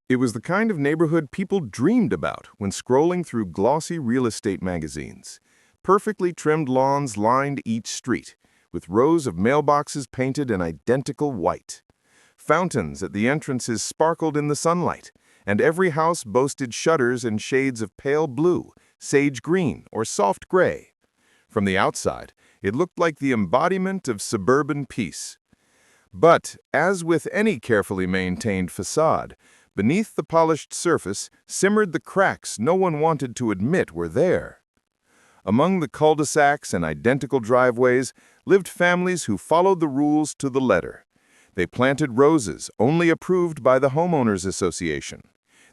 It was the kind of neighborhood people dreamed about when scrolling through glossy real estate magazines. Perfectly trimmed lawns lined each street, with rows of mailboxes painted an identical white. Fountains at the entrances sparkled in the sunlight, and every house boasted shutters in shades of pale blue, sage green, or soft gray. From the outside, it looked like the embodiment of suburban peace. But, as with any carefully maintained facade, beneath the polished surface simmered the cracks no one wanted to admit were there. Among the cul-de-sacs and identical driveways lived families who followed the rules to the letter. They planted roses only approved by the homeowners association.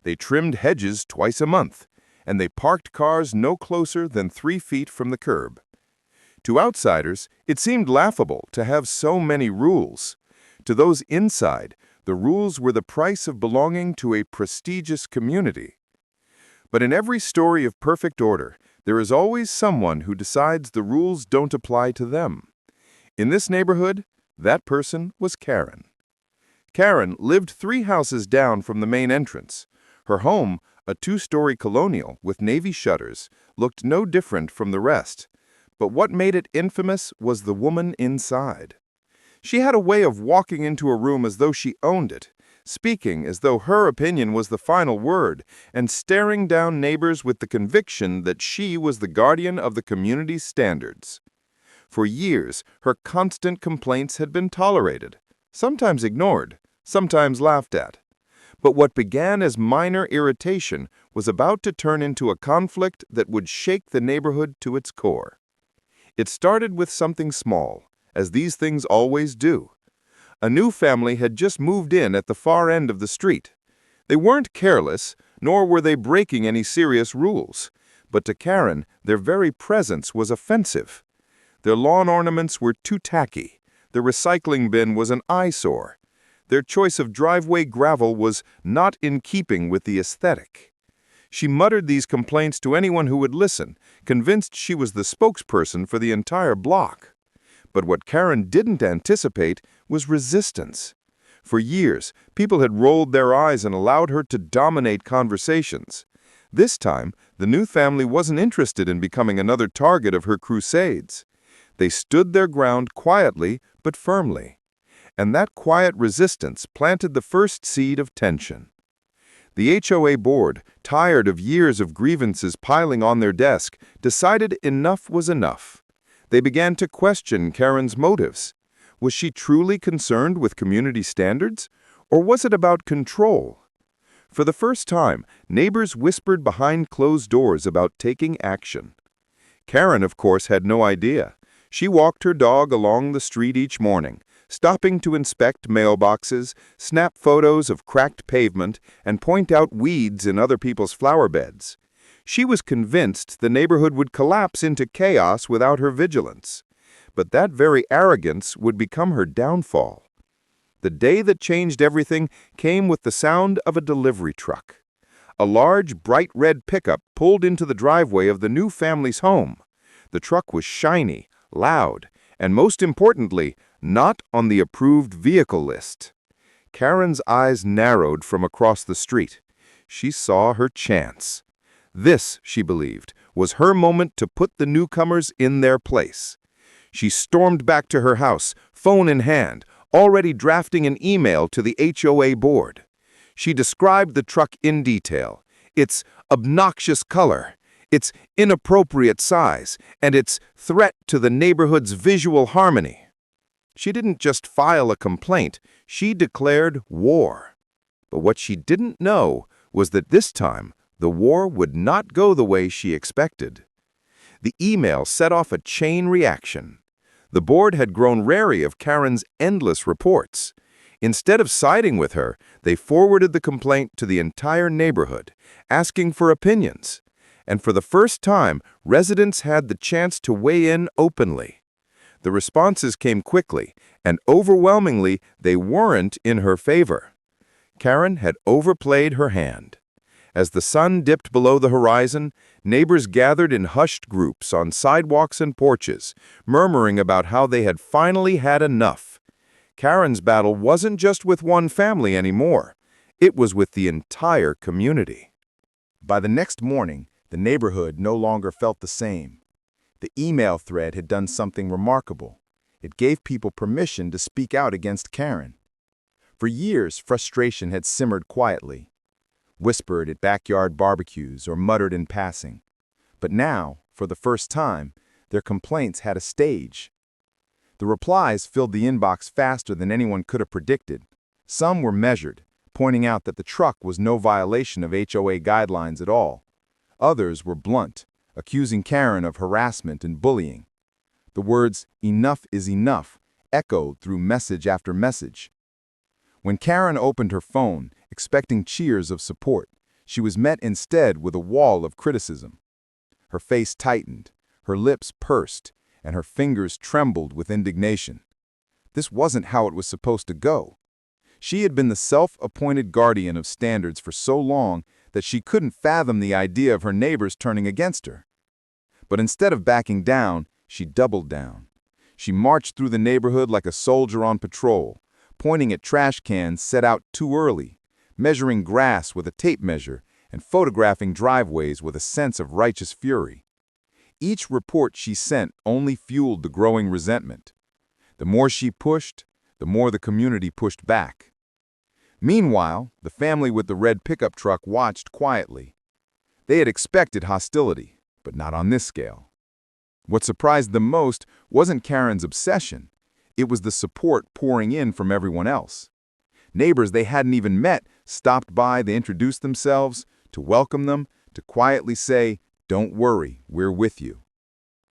They trimmed hedges twice a month, and they parked cars no closer than 3 feet from the curb. To outsiders, it seemed laughable to have so many rules. To those inside, the rules were the price of belonging to a prestigious community. But in every story of perfect order, there is always someone who decides the rules don't apply to them. In this neighborhood, that person was Karen. Karen lived 3 houses down from the main entrance. Her home, a 2-story colonial with navy shutters, looked no different from the rest. But what made it infamous was the woman inside. She had a way of walking into a room as though she owned it, speaking as though her opinion was the final word, and staring down neighbors with the conviction that she was the guardian of the community's standards. For years, her constant complaints had been tolerated, sometimes ignored, sometimes laughed at. But what began as minor irritation was about to turn into a conflict that would shake the neighborhood to its core. It started with something small, as these things always do. A new family had just moved in at the far end of the street. They weren't careless, nor were they breaking any serious rules. But to Karen, their very presence was offensive. Their lawn ornaments were too tacky. The recycling bin was an eyesore. Their choice of driveway gravel was not in keeping with the aesthetic. She muttered these complaints to anyone who would listen, convinced she was the spokesperson for the entire block. But what Karen didn't anticipate was resistance. For years, people had rolled their eyes and allowed her to dominate conversations. This time, the new family wasn't interested in becoming another target of her crusades. They stood their ground quietly but firmly. And that quiet resistance planted the first seed of tension. The HOA board, tired of years of grievances piling on their desk, decided enough was enough. They began to question Karen's motives. Was she truly concerned with community standards, or was it about control? For the first time, neighbors whispered behind closed doors about taking action. Karen, of course, had no idea. She walked her dog along the street each morning, stopping to inspect mailboxes, snap photos of cracked pavement, and point out weeds in other people's flower beds. She was convinced the neighborhood would collapse into chaos without her vigilance. But that very arrogance would become her downfall. The day that changed everything came with the sound of a delivery truck. A large, bright red pickup pulled into the driveway of the new family's home. The truck was shiny, loud, and most importantly, not on the approved vehicle list. Karen's eyes narrowed from across the street. She saw her chance. This, she believed, was her moment to put the newcomers in their place. She stormed back to her house, phone in hand, already drafting an email to the HOA board. She described the truck in detail, its obnoxious color, its inappropriate size, and its threat to the neighborhood's visual harmony. She didn't just file a complaint, she declared war. But what she didn't know was that this time, the war would not go the way she expected. The email set off a chain reaction. The board had grown wary of Karen's endless reports. Instead of siding with her, they forwarded the complaint to the entire neighborhood, asking for opinions. And for the first time, residents had the chance to weigh in openly. The responses came quickly, and overwhelmingly, they weren't in her favor. Karen had overplayed her hand. As the sun dipped below the horizon, neighbors gathered in hushed groups on sidewalks and porches, murmuring about how they had finally had enough. Karen's battle wasn't just with one family anymore. It was with the entire community. By the next morning, the neighborhood no longer felt the same. The email thread had done something remarkable. It gave people permission to speak out against Karen. For years, frustration had simmered quietly, whispered at backyard barbecues or muttered in passing. But now, for the first time, their complaints had a stage. The replies filled the inbox faster than anyone could have predicted. Some were measured, pointing out that the truck was no violation of HOA guidelines at all. Others were blunt, accusing Karen of harassment and bullying. The words, "Enough is enough," echoed through message after message. When Karen opened her phone, expecting cheers of support, she was met instead with a wall of criticism. Her face tightened, her lips pursed, and her fingers trembled with indignation. This wasn't how it was supposed to go. She had been the self-appointed guardian of standards for so long that she couldn't fathom the idea of her neighbors turning against her. But instead of backing down, she doubled down. She marched through the neighborhood like a soldier on patrol, pointing at trash cans set out too early, measuring grass with a tape measure, and photographing driveways with a sense of righteous fury. Each report she sent only fueled the growing resentment. The more she pushed, the more the community pushed back. Meanwhile, the family with the red pickup truck watched quietly. They had expected hostility, but not on this scale. What surprised them most wasn't Karen's obsession. It was the support pouring in from everyone else. Neighbors they hadn't even met stopped by to introduce themselves, to welcome them, to quietly say, "Don't worry, we're with you."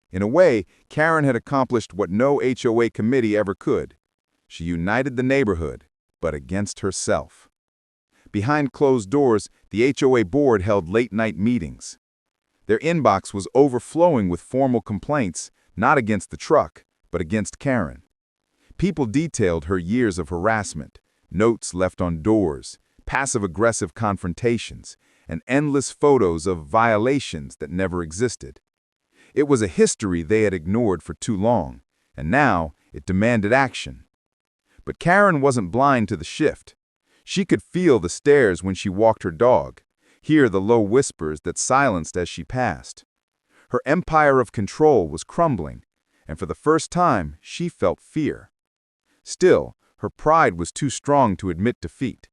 In a way, Karen had accomplished what no HOA committee ever could. She united the neighborhood, but against herself. Behind closed doors, the HOA board held late-night meetings. Their inbox was overflowing with formal complaints, not against the truck, but against Karen. People detailed her years of harassment, notes left on doors, passive-aggressive confrontations, and endless photos of violations that never existed. It was a history they had ignored for too long, and now it demanded action. But Karen wasn't blind to the shift. She could feel the stares when she walked her dog, hear the low whispers that silenced as she passed. Her empire of control was crumbling, and for the first time, she felt fear. Still, her pride was too strong to admit defeat.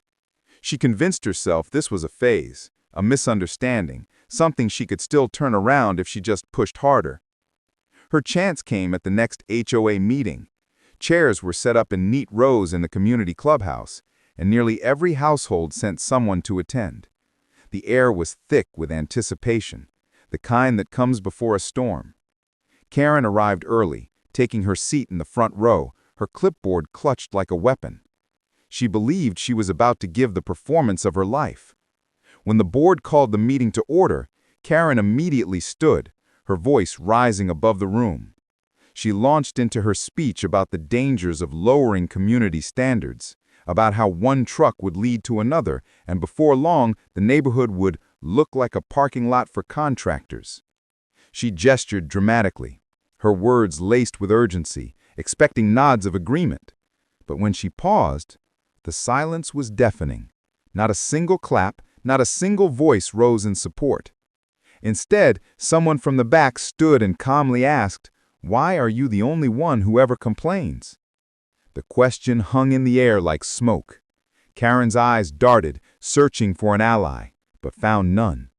She convinced herself this was a phase, a misunderstanding, something she could still turn around if she just pushed harder. Her chance came at the next HOA meeting. Chairs were set up in neat rows in the community clubhouse, and nearly every household sent someone to attend. The air was thick with anticipation, the kind that comes before a storm. Karen arrived early, taking her seat in the front row, her clipboard clutched like a weapon. She believed she was about to give the performance of her life. When the board called the meeting to order, Karen immediately stood, her voice rising above the room. She launched into her speech about the dangers of lowering community standards, about how one truck would lead to another, and before long, the neighborhood would look like a parking lot for contractors. She gestured dramatically, her words laced with urgency, expecting nods of agreement. But when she paused, the silence was deafening. Not a single clap, not a single voice rose in support. Instead, someone from the back stood and calmly asked, "Why are you the only one who ever complains?" The question hung in the air like smoke. Karen's eyes darted, searching for an ally, but found none.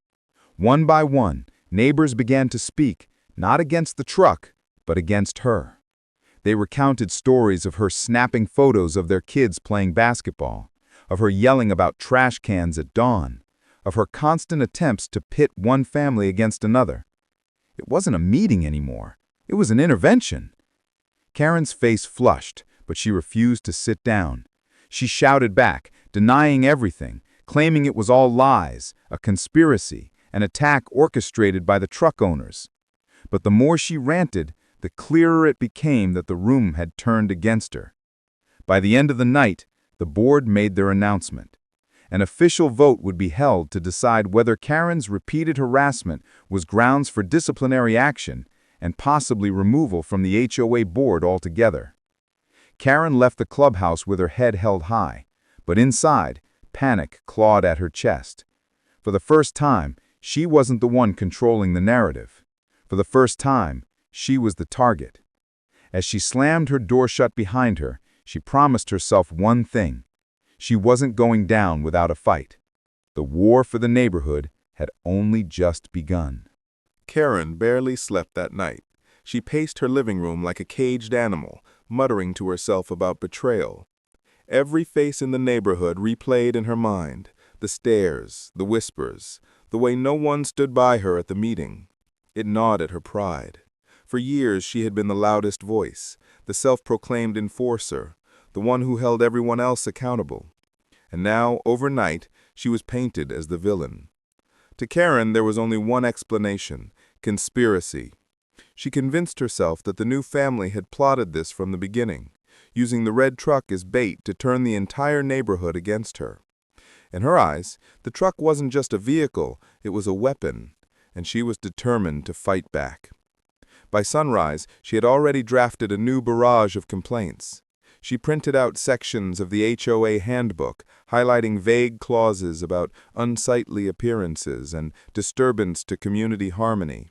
One by one, neighbors began to speak, not against the truck, but against her. They recounted stories of her snapping photos of their kids playing basketball, of her yelling about trash cans at dawn, of her constant attempts to pit one family against another. It wasn't a meeting anymore. It was an intervention. Karen's face flushed, but she refused to sit down. She shouted back, denying everything, claiming it was all lies, a conspiracy, an attack orchestrated by the truck owners. But the more she ranted, the clearer it became that the room had turned against her. By the end of the night, the board made their announcement. An official vote would be held to decide whether Karen's repeated harassment was grounds for disciplinary action and possibly removal from the HOA board altogether. Karen left the clubhouse with her head held high, but inside, Panic clawed at her chest. For the first time, she wasn't the one controlling the narrative. For the first time, she was the target. As she slammed her door shut behind her, she promised herself one thing. She wasn't going down without a fight. The war for the neighborhood had only just begun. Karen barely slept that night. She paced her living room like a caged animal, muttering to herself about betrayal. Every face in the neighborhood replayed in her mind, the stares, the whispers, the way no one stood by her at the meeting. It gnawed at her pride. For years she had been the loudest voice, the self-proclaimed enforcer, the one who held everyone else accountable. And now, overnight, she was painted as the villain. To Karen, there was only one explanation: conspiracy. She convinced herself that the new family had plotted this from the beginning, using the red truck as bait to turn the entire neighborhood against her. In her eyes, the truck wasn't just a vehicle, it was a weapon, and she was determined to fight back. By sunrise, she had already drafted a new barrage of complaints. She printed out sections of the HOA handbook, highlighting vague clauses about unsightly appearances and disturbance to community harmony.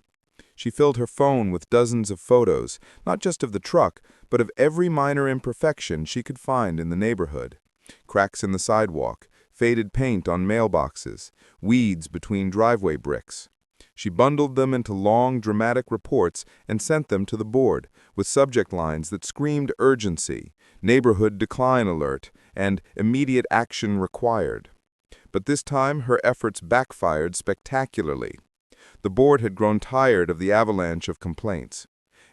She filled her phone with dozens of photos, not just of the truck, but of every minor imperfection she could find in the neighborhood. Cracks in the sidewalk, faded paint on mailboxes, weeds between driveway bricks. She bundled them into long, dramatic reports and sent them to the board, with subject lines that screamed urgency, neighborhood decline alert, and immediate action required. But this time her efforts backfired spectacularly. The board had grown tired of the avalanche of complaints.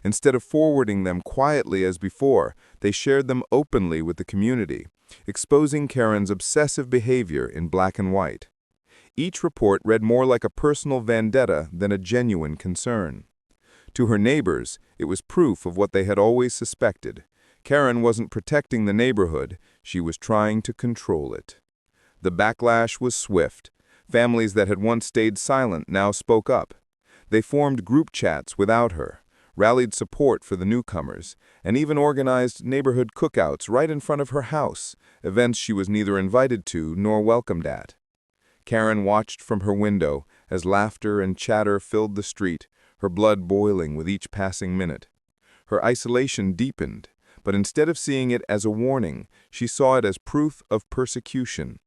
Instead of forwarding them quietly as before, they shared them openly with the community, exposing Karen's obsessive behavior in black and white. Each report read more like a personal vendetta than a genuine concern. To her neighbors, it was proof of what they had always suspected. Karen wasn't protecting the neighborhood, she was trying to control it. The backlash was swift. Families that had once stayed silent now spoke up. They formed group chats without her, rallied support for the newcomers, and even organized neighborhood cookouts right in front of her house, events she was neither invited to nor welcomed at. Karen watched from her window as laughter and chatter filled the street, her blood boiling with each passing minute. Her isolation deepened, but instead of seeing it as a warning, she saw it as proof of persecution.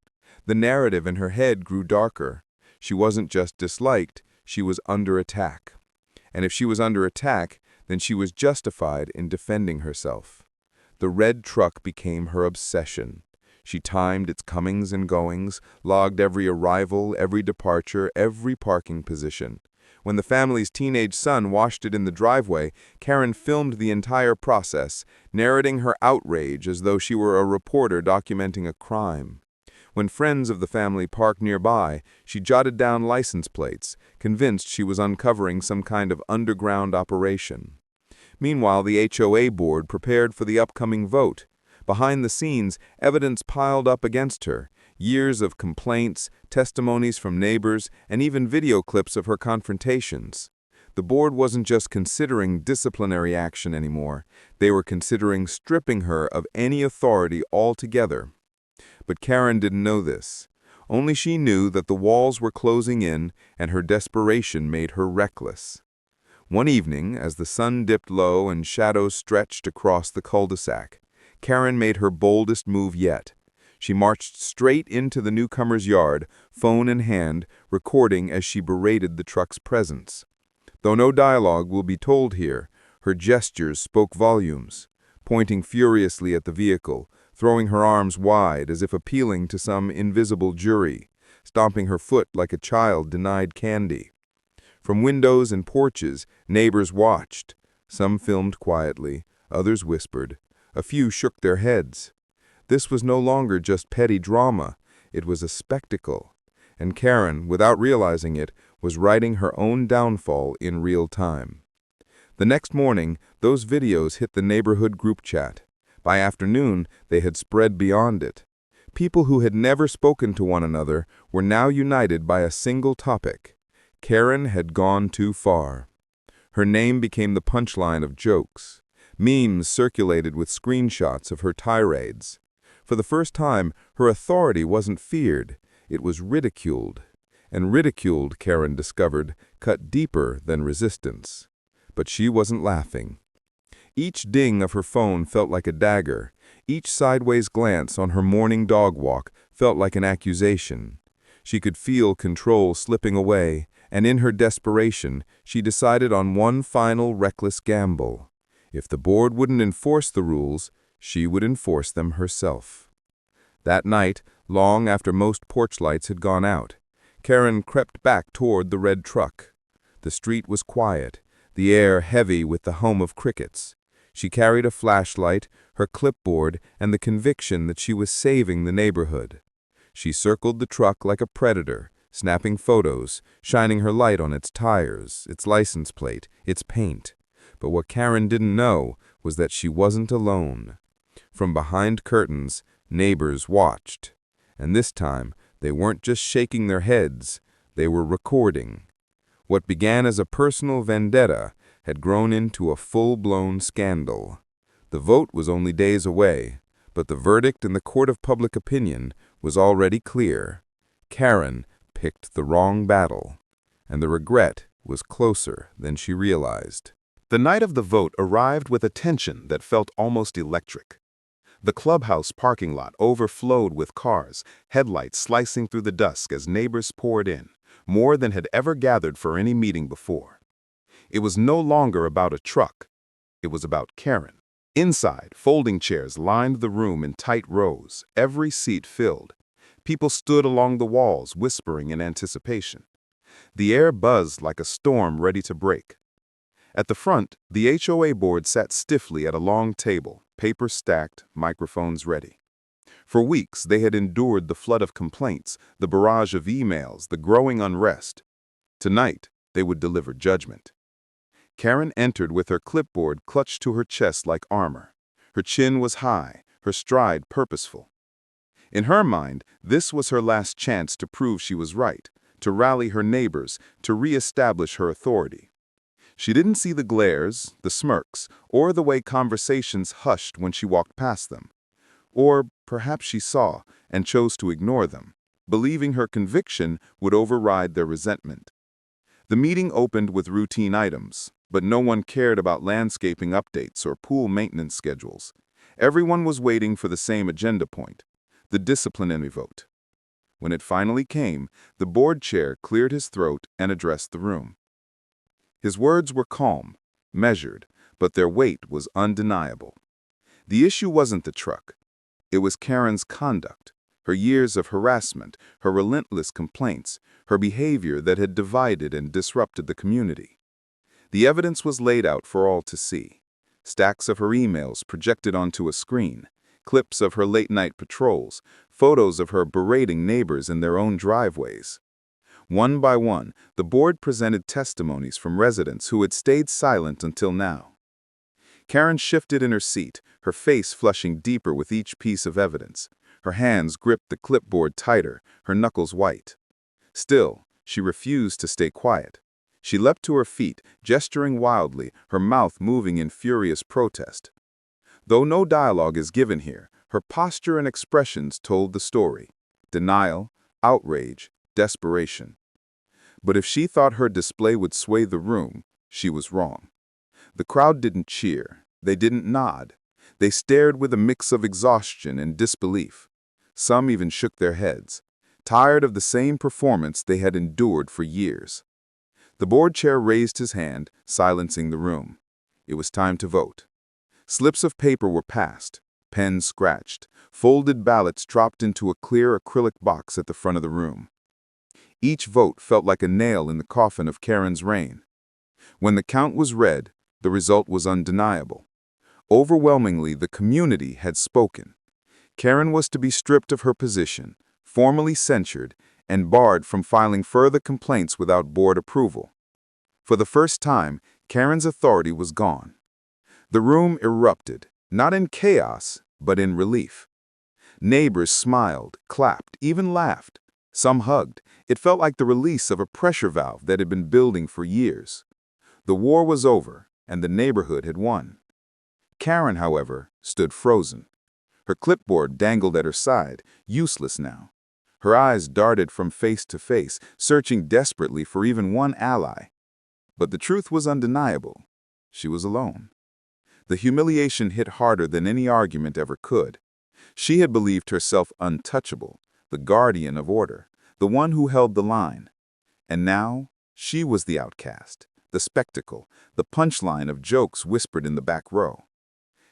The narrative in her head grew darker. She wasn't just disliked, she was under attack. And if she was under attack, then she was justified in defending herself. The red truck became her obsession. She timed its comings and goings, logged every arrival, every departure, every parking position. When the family's teenage son washed it in the driveway, Karen filmed the entire process, narrating her outrage as though she were a reporter documenting a crime. When friends of the family parked nearby, she jotted down license plates, convinced she was uncovering some kind of underground operation. Meanwhile, the HOA board prepared for the upcoming vote. Behind the scenes, evidence piled up against her, years of complaints, testimonies from neighbors, and even video clips of her confrontations. The board wasn't just considering disciplinary action anymore, they were considering stripping her of any authority altogether. But Karen didn't know this. Only she knew that the walls were closing in and her desperation made her reckless. One evening, as the sun dipped low and shadows stretched across the cul-de-sac, Karen made her boldest move yet. She marched straight into the newcomer's yard, phone in hand, recording as she berated the truck's presence. Though no dialogue will be told here, her gestures spoke volumes, pointing furiously at the vehicle, throwing her arms wide as if appealing to some invisible jury, stomping her foot like a child denied candy. From windows and porches, neighbors watched. Some filmed quietly, others whispered. A few shook their heads. This was no longer just petty drama, it was a spectacle. And Karen, without realizing it, was writing her own downfall in real time. The next morning, those videos hit the neighborhood group chat. By afternoon, they had spread beyond it. People who had never spoken to one another were now united by a single topic. Karen had gone too far. Her name became the punchline of jokes. Memes circulated with screenshots of her tirades. For the first time, her authority wasn't feared, it was ridiculed. And ridiculed, Karen discovered, cut deeper than resistance. But she wasn't laughing. Each ding of her phone felt like a dagger. Each sideways glance on her morning dog walk felt like an accusation. She could feel control slipping away, and in her desperation, she decided on one final reckless gamble. If the board wouldn't enforce the rules, she would enforce them herself. That night, long after most porch lights had gone out, Karen crept back toward the red truck. The street was quiet, the air heavy with the hum of crickets. She carried a flashlight, her clipboard, and the conviction that she was saving the neighborhood. She circled the truck like a predator, snapping photos, shining her light on its tires, its license plate, its paint. But what Karen didn't know was that she wasn't alone. From behind curtains, neighbors watched. And this time, they weren't just shaking their heads, they were recording. What began as a personal vendetta had grown into a full-blown scandal. The vote was only days away, but the verdict in the court of public opinion was already clear. Karen picked the wrong battle, and the regret was closer than she realized. The night of the vote arrived with a tension that felt almost electric. The clubhouse parking lot overflowed with cars, headlights slicing through the dusk as neighbors poured in, more than had ever gathered for any meeting before. It was no longer about a truck. It was about Karen. Inside, folding chairs lined the room in tight rows, every seat filled. People stood along the walls, whispering in anticipation. The air buzzed like a storm ready to break. At the front, the HOA board sat stiffly at a long table, paper stacked, microphones ready. For weeks, they had endured the flood of complaints, the barrage of emails, the growing unrest. Tonight, they would deliver judgment. Karen entered with her clipboard clutched to her chest like armor. Her chin was high, her stride purposeful. In her mind, this was her last chance to prove she was right, to rally her neighbors, to re-establish her authority. She didn't see the glares, the smirks, or the way conversations hushed when she walked past them. Or perhaps she saw and chose to ignore them, believing her conviction would override their resentment. The meeting opened with routine items, but no one cared about landscaping updates or pool maintenance schedules. Everyone was waiting for the same agenda point, the disciplinary vote. When it finally came, the board chair cleared his throat and addressed the room. His words were calm, measured, but their weight was undeniable. The issue wasn't the truck. It was Karen's conduct, her years of harassment, her relentless complaints, her behavior that had divided and disrupted the community. The evidence was laid out for all to see. Stacks of her emails projected onto a screen, clips of her late-night patrols, photos of her berating neighbors in their own driveways. One by one, the board presented testimonies from residents who had stayed silent until now. Karen shifted in her seat, her face flushing deeper with each piece of evidence. Her hands gripped the clipboard tighter, her knuckles white. Still, she refused to stay quiet. She leapt to her feet, gesturing wildly, her mouth moving in furious protest. Though no dialogue is given here, her posture and expressions told the story. Denial, outrage, desperation. But if she thought her display would sway the room, she was wrong. The crowd didn't cheer. They didn't nod. They stared with a mix of exhaustion and disbelief. Some even shook their heads, tired of the same performance they had endured for years. The board chair raised his hand, silencing the room. It was time to vote. Slips of paper were passed, pens scratched, folded ballots dropped into a clear acrylic box at the front of the room. Each vote felt like a nail in the coffin of Karen's reign. When the count was read, the result was undeniable. Overwhelmingly, the community had spoken. Karen was to be stripped of her position, formally censured, and barred from filing further complaints without board approval. For the first time, Karen's authority was gone. The room erupted, not in chaos, but in relief. Neighbors smiled, clapped, even laughed. Some hugged. It felt like the release of a pressure valve that had been building for years. The war was over, and the neighborhood had won. Karen, however, stood frozen. Her clipboard dangled at her side, useless now. Her eyes darted from face to face, searching desperately for even one ally. But the truth was undeniable. She was alone. The humiliation hit harder than any argument ever could. She had believed herself untouchable, the guardian of order, the one who held the line. And now, she was the outcast, the spectacle, the punchline of jokes whispered in the back row.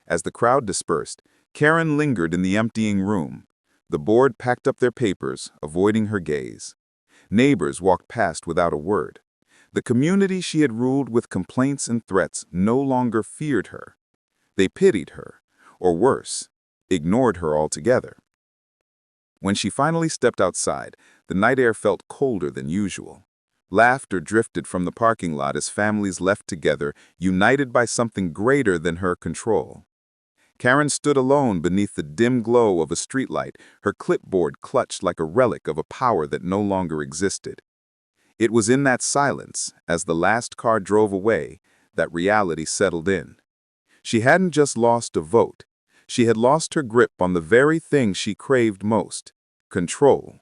As the crowd dispersed, Karen lingered in the emptying room. The board packed up their papers, avoiding her gaze. Neighbors walked past without a word. The community she had ruled with complaints and threats no longer feared her. They pitied her, or worse, ignored her altogether. When she finally stepped outside, the night air felt colder than usual. Laughter drifted from the parking lot as families left together, united by something greater than her control. Karen stood alone beneath the dim glow of a streetlight, her clipboard clutched like a relic of a power that no longer existed. It was in that silence, as the last car drove away, that reality settled in. She hadn't just lost a vote. She had lost her grip on the very thing she craved most: control.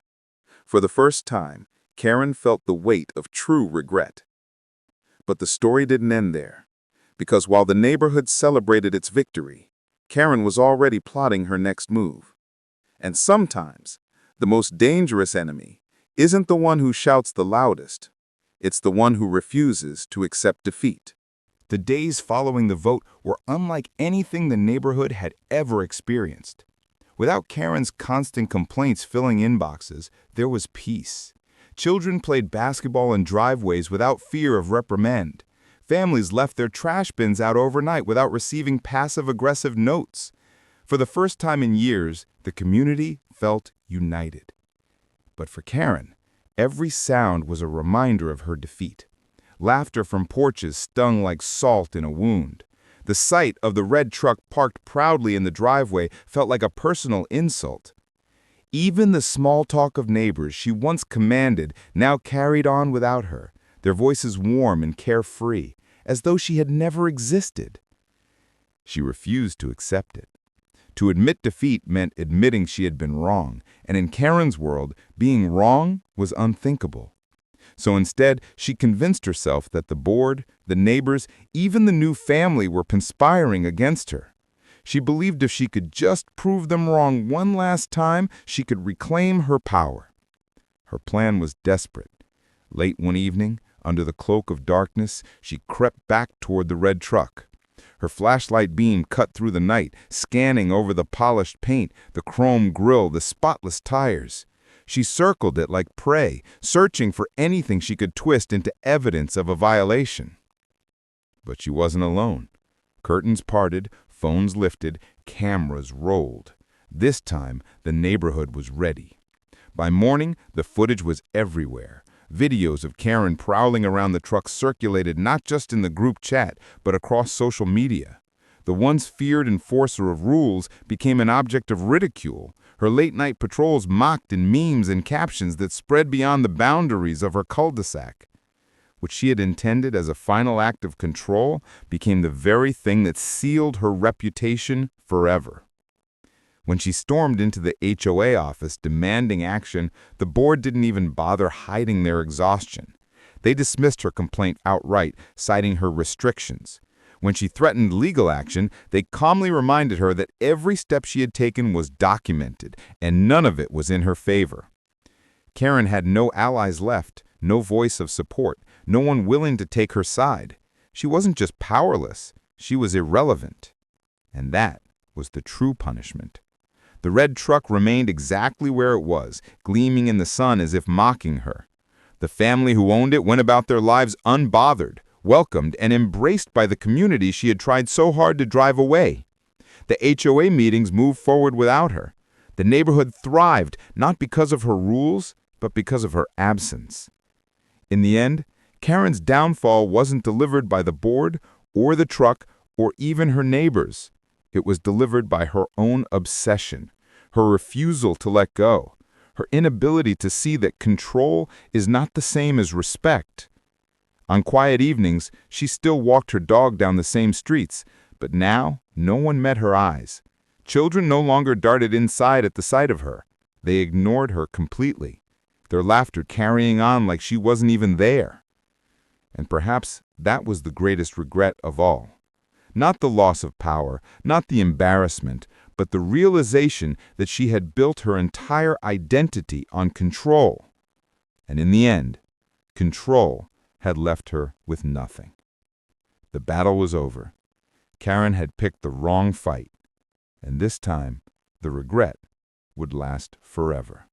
For the first time, Karen felt the weight of true regret. But the story didn't end there, because while the neighborhood celebrated its victory, Karen was already plotting her next move. And sometimes, the most dangerous enemy isn't the one who shouts the loudest. It's the one who refuses to accept defeat. The days following the vote were unlike anything the neighborhood had ever experienced. Without Karen's constant complaints filling inboxes, there was peace. Children played basketball in driveways without fear of reprimand. Families left their trash bins out overnight without receiving passive-aggressive notes. For the first time in years, the community felt united. But for Karen, every sound was a reminder of her defeat. Laughter from porches stung like salt in a wound. The sight of the red truck parked proudly in the driveway felt like a personal insult. Even the small talk of neighbors she once commanded now carried on without her, their voices warm and carefree, as though she had never existed. She refused to accept it. To admit defeat meant admitting she had been wrong, and in Karen's world, being wrong was unthinkable. So instead, she convinced herself that the board, the neighbors, even the new family were conspiring against her. She believed if she could just prove them wrong one last time, she could reclaim her power. Her plan was desperate. Late one evening, under the cloak of darkness, she crept back toward the red truck. Her flashlight beam cut through the night, scanning over the polished paint, the chrome grille, the spotless tires. She circled it like prey, searching for anything she could twist into evidence of a violation. But she wasn't alone. Curtains parted, phones lifted, cameras rolled. This time, the neighborhood was ready. By morning, the footage was everywhere. Videos of Karen prowling around the truck circulated not just in the group chat, but across social media. The once feared enforcer of rules became an object of ridicule. Her late-night patrols mocked in memes and captions that spread beyond the boundaries of her cul-de-sac. What she had intended as a final act of control became the very thing that sealed her reputation forever. When she stormed into the HOA office demanding action, the board didn't even bother hiding their exhaustion. They dismissed her complaint outright, citing her restrictions. When she threatened legal action, they calmly reminded her that every step she had taken was documented, and none of it was in her favor. Karen had no allies left, no voice of support, no one willing to take her side. She wasn't just powerless, she was irrelevant. And that was the true punishment. The red truck remained exactly where it was, gleaming in the sun as if mocking her. The family who owned it went about their lives unbothered, welcomed and embraced by the community she had tried so hard to drive away. The HOA meetings moved forward without her. The neighborhood thrived, not because of her rules, but because of her absence. In the end, Karen's downfall wasn't delivered by the board or the truck or even her neighbors. It was delivered by her own obsession, her refusal to let go, her inability to see that control is not the same as respect. On quiet evenings, she still walked her dog down the same streets, but now no one met her eyes. Children no longer darted inside at the sight of her. They ignored her completely, their laughter carrying on like she wasn't even there. And perhaps that was the greatest regret of all. Not the loss of power, not the embarrassment, but the realization that she had built her entire identity on control. And in the end, control had left her with nothing. The battle was over. Karen had picked the wrong fight, and this time, the regret would last forever.